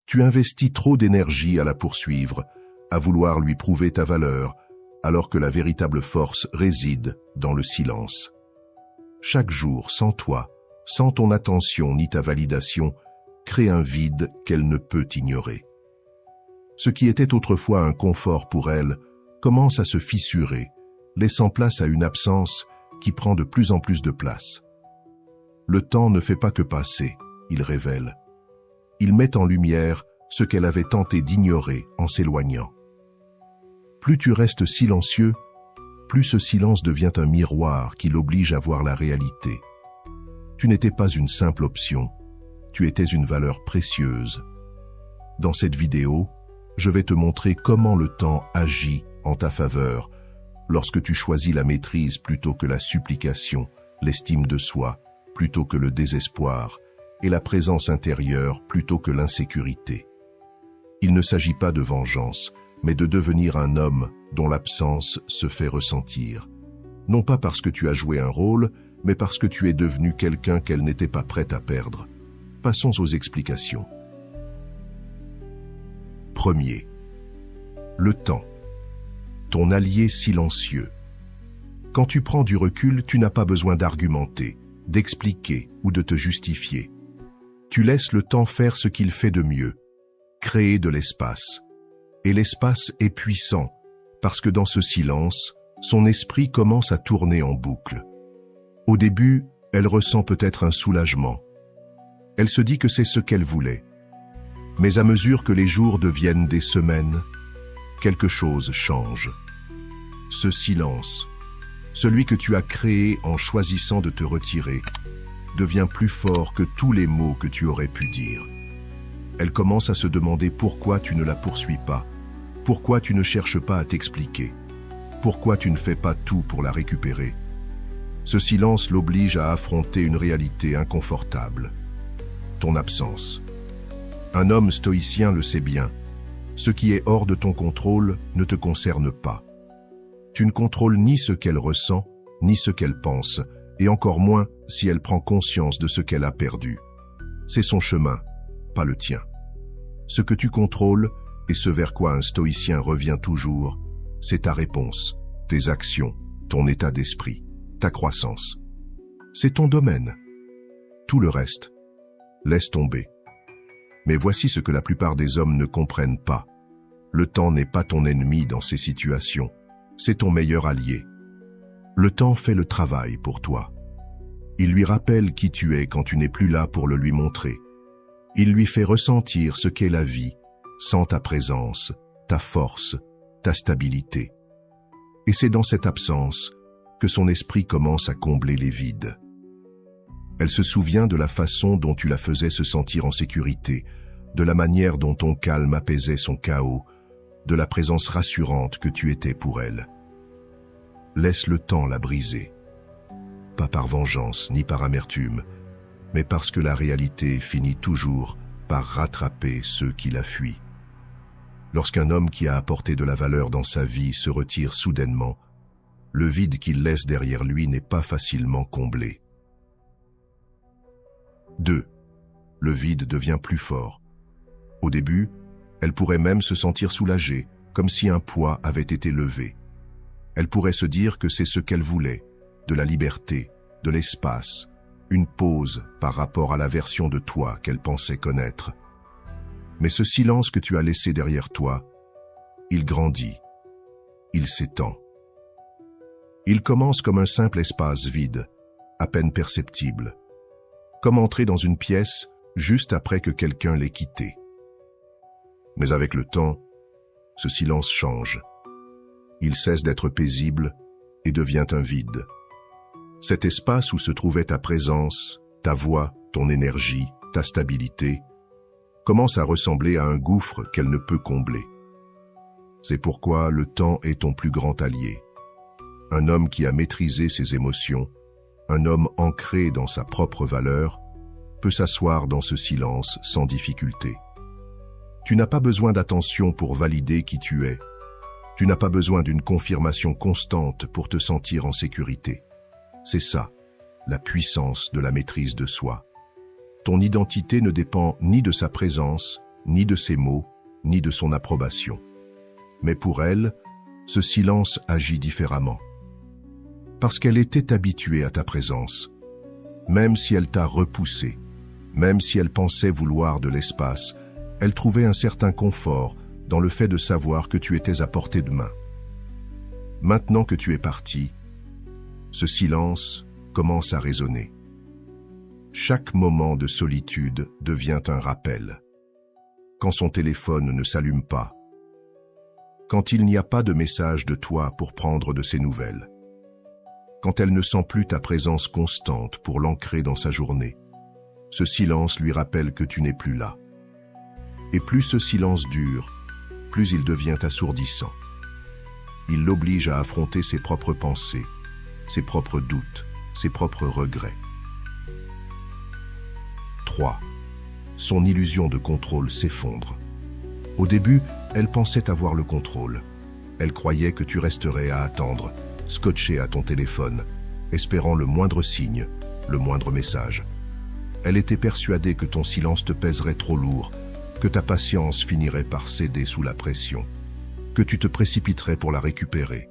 Tu investis trop d'énergie à la poursuivre, à vouloir lui prouver ta valeur, alors que la véritable force réside dans le silence. Chaque jour, sans toi, sans ton attention ni ta validation, crée un vide qu'elle ne peut ignorer. Ce qui était autrefois un confort pour elle commence à se fissurer, laissant place à une absence qui prend de plus en plus de place. Le temps ne fait pas que passer, il révèle. Il met en lumière ce qu'elle avait tenté d'ignorer en s'éloignant. Plus tu restes silencieux, plus ce silence devient un miroir qui l'oblige à voir la réalité. Tu n'étais pas une simple option, tu étais une valeur précieuse. Dans cette vidéo, je vais te montrer comment le temps agit en ta faveur lorsque tu choisis la maîtrise plutôt que la supplication, l'estime de soi plutôt que le désespoir et la présence intérieure plutôt que l'insécurité. Il ne s'agit pas de vengeance, mais de devenir un homme dont l'absence se fait ressentir. Non pas parce que tu as joué un rôle, mais parce que tu es devenu quelqu'un qu'elle n'était pas prête à perdre. Passons aux explications. Premier, le temps. Ton allié silencieux. Quand tu prends du recul, tu n'as pas besoin d'argumenter, d'expliquer ou de te justifier. Tu laisses le temps faire ce qu'il fait de mieux, créer de l'espace. Et l'espace est puissant, parce que dans ce silence, son esprit commence à tourner en boucle. Au début, elle ressent peut-être un soulagement. Elle se dit que c'est ce qu'elle voulait. Mais à mesure que les jours deviennent des semaines, quelque chose change. Ce silence, celui que tu as créé en choisissant de te retirer, devient plus fort que tous les mots que tu aurais pu dire. Elle commence à se demander pourquoi tu ne la poursuis pas, pourquoi tu ne cherches pas à t'expliquer, pourquoi tu ne fais pas tout pour la récupérer. Ce silence l'oblige à affronter une réalité inconfortable. Ton absence. Un homme stoïcien le sait bien. Ce qui est hors de ton contrôle ne te concerne pas. Tu ne contrôles ni ce qu'elle ressent, ni ce qu'elle pense, et encore moins si elle prend conscience de ce qu'elle a perdu. C'est son chemin, pas le tien. Ce que tu contrôles, et ce vers quoi un stoïcien revient toujours, c'est ta réponse, tes actions, ton état d'esprit, ta croissance. C'est ton domaine. Tout le reste, laisse tomber. Mais voici ce que la plupart des hommes ne comprennent pas. Le temps n'est pas ton ennemi dans ces situations, c'est ton meilleur allié. Le temps fait le travail pour toi. Il lui rappelle qui tu es quand tu n'es plus là pour le lui montrer. Il lui fait ressentir ce qu'est la vie, sans ta présence, ta force, ta stabilité. Et c'est dans cette absence que son esprit commence à combler les vides. Elle se souvient de la façon dont tu la faisais se sentir en sécurité, de la manière dont ton calme apaisait son chaos, de la présence rassurante que tu étais pour elle. Laisse le temps la briser. Pas par vengeance ni par amertume, mais parce que la réalité finit toujours par rattraper ceux qui la fuient. Lorsqu'un homme qui a apporté de la valeur dans sa vie se retire soudainement, le vide qu'il laisse derrière lui n'est pas facilement comblé. 2. Le vide devient plus fort. Au début, elle pourrait même se sentir soulagée, comme si un poids avait été levé. Elle pourrait se dire que c'est ce qu'elle voulait, de la liberté, de l'espace, une pause par rapport à la version de toi qu'elle pensait connaître. Mais ce silence que tu as laissé derrière toi, il grandit, il s'étend. Il commence comme un simple espace vide, à peine perceptible, comme entrer dans une pièce juste après que quelqu'un l'ait quitté. Mais avec le temps, ce silence change. Il cesse d'être paisible et devient un vide. Cet espace où se trouvait ta présence, ta voix, ton énergie, ta stabilité, commence à ressembler à un gouffre qu'elle ne peut combler. C'est pourquoi le temps est ton plus grand allié. Un homme qui a maîtrisé ses émotions, un homme ancré dans sa propre valeur, peut s'asseoir dans ce silence sans difficulté. Tu n'as pas besoin d'attention pour valider qui tu es. Tu n'as pas besoin d'une confirmation constante pour te sentir en sécurité. C'est ça, la puissance de la maîtrise de soi. Ton identité ne dépend ni de sa présence, ni de ses mots, ni de son approbation. Mais pour elle, ce silence agit différemment. Parce qu'elle était habituée à ta présence. Même si elle t'a repoussé, même si elle pensait vouloir de l'espace, elle trouvait un certain confort dans le fait de savoir que tu étais à portée de main. Maintenant que tu es parti, ce silence commence à résonner. Chaque moment de solitude devient un rappel. Quand son téléphone ne s'allume pas, quand il n'y a pas de message de toi pour prendre de ses nouvelles, quand elle ne sent plus ta présence constante pour l'ancrer dans sa journée, ce silence lui rappelle que tu n'es plus là. Et plus ce silence dure, plus il devient assourdissant. Il l'oblige à affronter ses propres pensées, ses propres doutes, ses propres regrets. 3. Son illusion de contrôle s'effondre. Au début, elle pensait avoir le contrôle. Elle croyait que tu resterais à attendre, scotché à ton téléphone, espérant le moindre signe, le moindre message. Elle était persuadée que ton silence te pèserait trop lourd, que ta patience finirait par céder sous la pression, que tu te précipiterais pour la récupérer.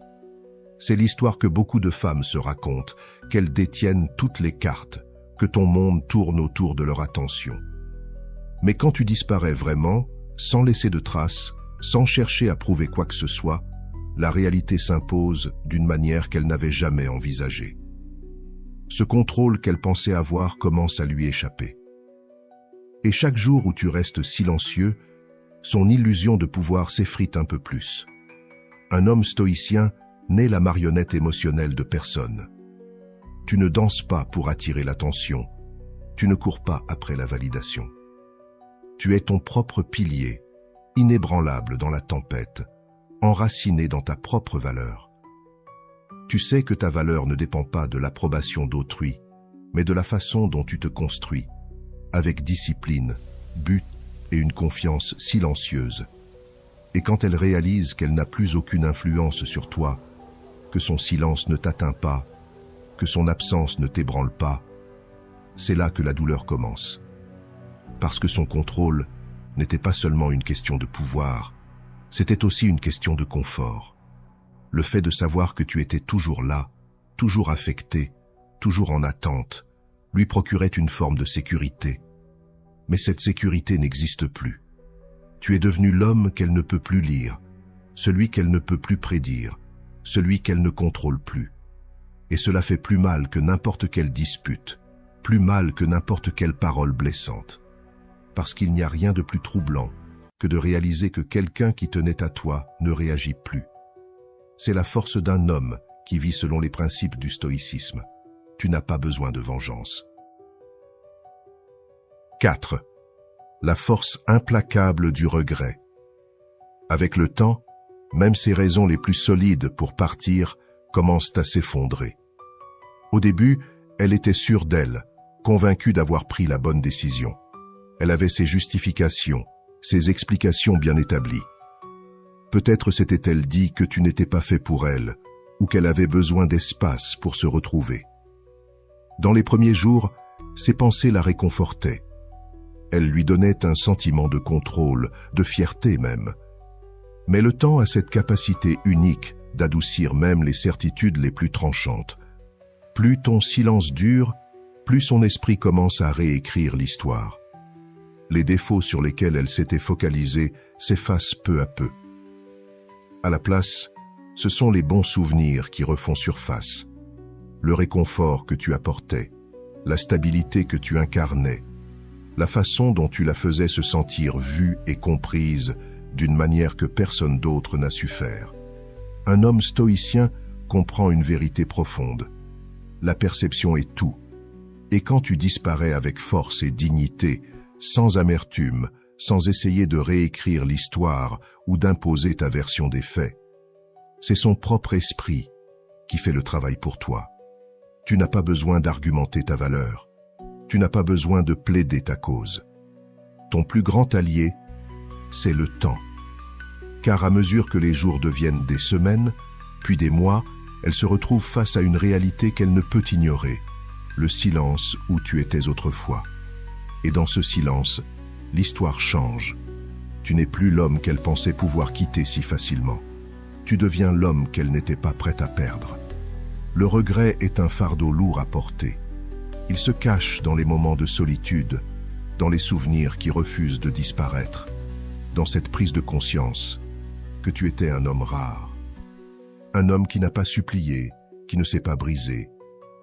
C'est l'histoire que beaucoup de femmes se racontent, qu'elles détiennent toutes les cartes, que ton monde tourne autour de leur attention. Mais quand tu disparais vraiment, sans laisser de traces, sans chercher à prouver quoi que ce soit, la réalité s'impose d'une manière qu'elle n'avait jamais envisagée. Ce contrôle qu'elle pensait avoir commence à lui échapper. Et chaque jour où tu restes silencieux, son illusion de pouvoir s'effrite un peu plus. Un homme stoïcien n'est la marionnette émotionnelle de personne. Tu ne danses pas pour attirer l'attention, tu ne cours pas après la validation. Tu es ton propre pilier, inébranlable dans la tempête, enraciné dans ta propre valeur. Tu sais que ta valeur ne dépend pas de l'approbation d'autrui, mais de la façon dont tu te construis, avec discipline, but et une confiance silencieuse. Et quand elle réalise qu'elle n'a plus aucune influence sur toi, que son silence ne t'atteint pas, que son absence ne t'ébranle pas, c'est là que la douleur commence. Parce que son contrôle n'était pas seulement une question de pouvoir, c'était aussi une question de confort. Le fait de savoir que tu étais toujours là, toujours affecté, toujours en attente, lui procurait une forme de sécurité. Mais cette sécurité n'existe plus. Tu es devenu l'homme qu'elle ne peut plus lire, celui qu'elle ne peut plus prédire, celui qu'elle ne contrôle plus. Et cela fait plus mal que n'importe quelle dispute, plus mal que n'importe quelle parole blessante. Parce qu'il n'y a rien de plus troublant que de réaliser que quelqu'un qui tenait à toi ne réagit plus. C'est la force d'un homme qui vit selon les principes du stoïcisme. Tu n'as pas besoin de vengeance. 4. La force implacable du regret. Avec le temps, même ces raisons les plus solides pour partir commencent à s'effondrer. Au début, elle était sûre d'elle, convaincue d'avoir pris la bonne décision. Elle avait ses justifications, ses explications bien établies. Peut-être s'était-elle dit que tu n'étais pas fait pour elle, ou qu'elle avait besoin d'espace pour se retrouver. Dans les premiers jours, ses pensées la réconfortaient. Elles lui donnaient un sentiment de contrôle, de fierté même. Mais le temps a cette capacité unique d'adoucir même les certitudes les plus tranchantes. Plus ton silence dure, plus son esprit commence à réécrire l'histoire. Les défauts sur lesquels elle s'était focalisée s'effacent peu à peu. À la place, ce sont les bons souvenirs qui refont surface. Le réconfort que tu apportais, la stabilité que tu incarnais, la façon dont tu la faisais se sentir vue et comprise d'une manière que personne d'autre n'a su faire. Un homme stoïcien comprend une vérité profonde. La perception est tout. Et quand tu disparais avec force et dignité, sans amertume, sans essayer de réécrire l'histoire ou d'imposer ta version des faits, c'est son propre esprit qui fait le travail pour toi. Tu n'as pas besoin d'argumenter ta valeur. Tu n'as pas besoin de plaider ta cause. Ton plus grand allié, c'est le temps. Car à mesure que les jours deviennent des semaines, puis des mois, elle se retrouve face à une réalité qu'elle ne peut ignorer, le silence où tu étais autrefois. Et dans ce silence, l'histoire change. Tu n'es plus l'homme qu'elle pensait pouvoir quitter si facilement. Tu deviens l'homme qu'elle n'était pas prête à perdre. Le regret est un fardeau lourd à porter. Il se cache dans les moments de solitude, dans les souvenirs qui refusent de disparaître, dans cette prise de conscience que tu étais un homme rare. Un homme qui n'a pas supplié, qui ne s'est pas brisé,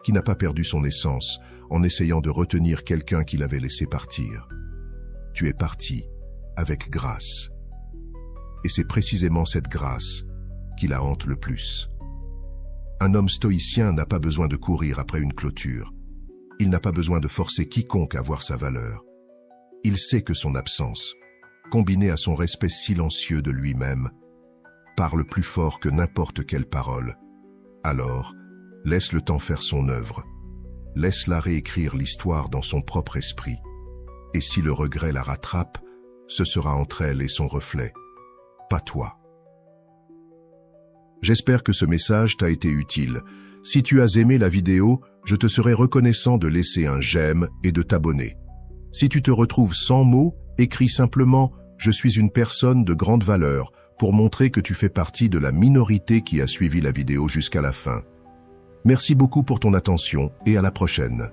qui n'a pas perdu son essence en essayant de retenir quelqu'un qui l'avait laissé partir. Tu es parti avec grâce. Et c'est précisément cette grâce qui la hante le plus. Un homme stoïcien n'a pas besoin de courir après une clôture. Il n'a pas besoin de forcer quiconque à voir sa valeur. Il sait que son absence, combinée à son respect silencieux de lui-même, parle plus fort que n'importe quelle parole. Alors, laisse le temps faire son œuvre. Laisse-la réécrire l'histoire dans son propre esprit. Et si le regret la rattrape, ce sera entre elle et son reflet, pas toi. J'espère que ce message t'a été utile. Si tu as aimé la vidéo, je te serai reconnaissant de laisser un j'aime et de t'abonner. Si tu te retrouves sans mots, écris simplement « Je suis une personne de grande valeur » pour montrer que tu fais partie de la minorité qui a suivi la vidéo jusqu'à la fin. Merci beaucoup pour ton attention et à la prochaine.